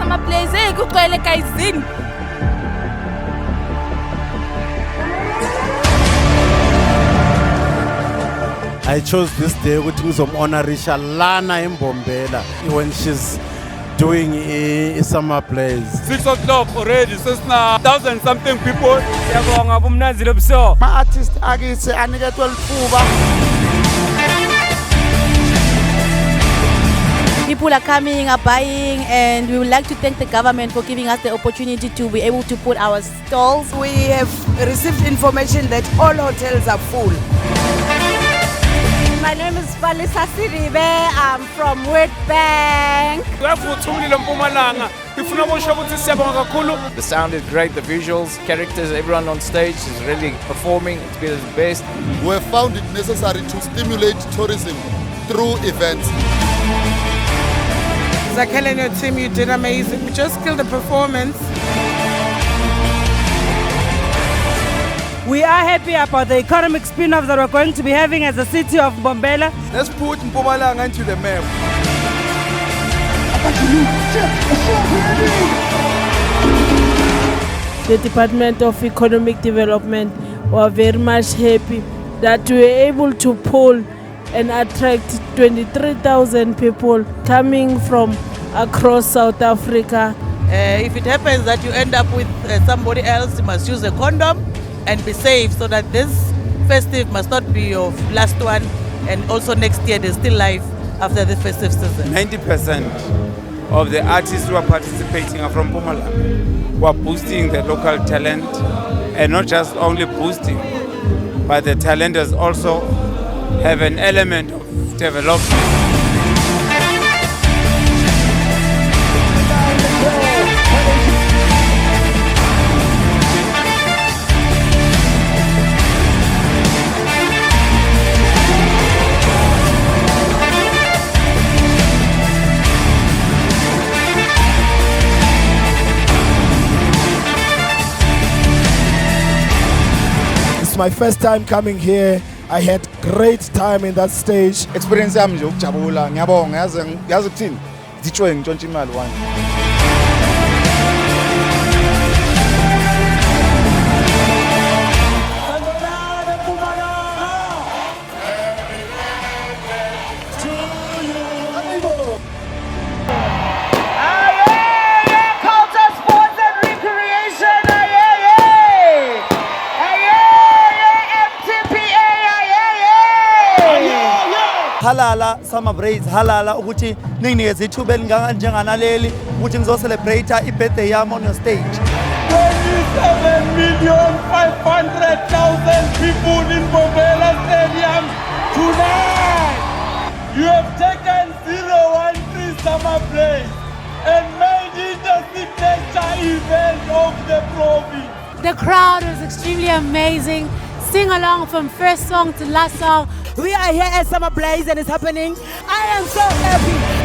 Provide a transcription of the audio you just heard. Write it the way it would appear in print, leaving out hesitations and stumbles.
summer place kugcwele kayizini. I chose this day ukuthi ngizomonarisha lana Mbombela when she's doing a summer plays. 6 o'clock already, so it's now 1,000 something people. Siyabonga kumnanzile buso. Ma-artist akithi aniketwe lithuba. People are coming, are buying, and we would like to thank the government for giving us the opportunity to be able to put our stalls. We have received information that all hotels are full. My name is Palisa Siribe. I'm from World Bank. The sound is great, the visuals, characters, everyone on stage is really performing. It's been the best. We have found it necessary to stimulate tourism through events. Zakhele and your team, you did amazing. We just killed the performance. We are happy about the economic spin-off that we're going to be having as a city of Mbombela. Let's put Mbombela into the map. The Department of Economic Development were very much happy that we were able to pull and attract 23,000 people coming from across South Africa. If it happens that you end up with somebody else, you must use a condom and be safe so that this festive must not be your last one, and also next year there's still life after the festive season. 90% of the artists who are participating are from Mbombela, who are boosting the local talent, and not just only boosting, but the talenters also have an element of development. It's my first time coming here. I had great time in that stage. Experience yami nje ukujabula, ngiyabonga, yazi ukuthini? Zitshwe ngitshontsha imali wani. halala summer braids halala ukuthi ninginikeze ithuba elinganjenganaleli ukuthi ngizocelebrate ibirthday yami on your stage. 27,500,000 people in Mbombela Stadium tonight. You have taken 013 summer place and made it the signature event of the province. The crowd was extremely amazing. Sing along from first song to last song. We are here at Summer Blaze and it's happening. I am so happy.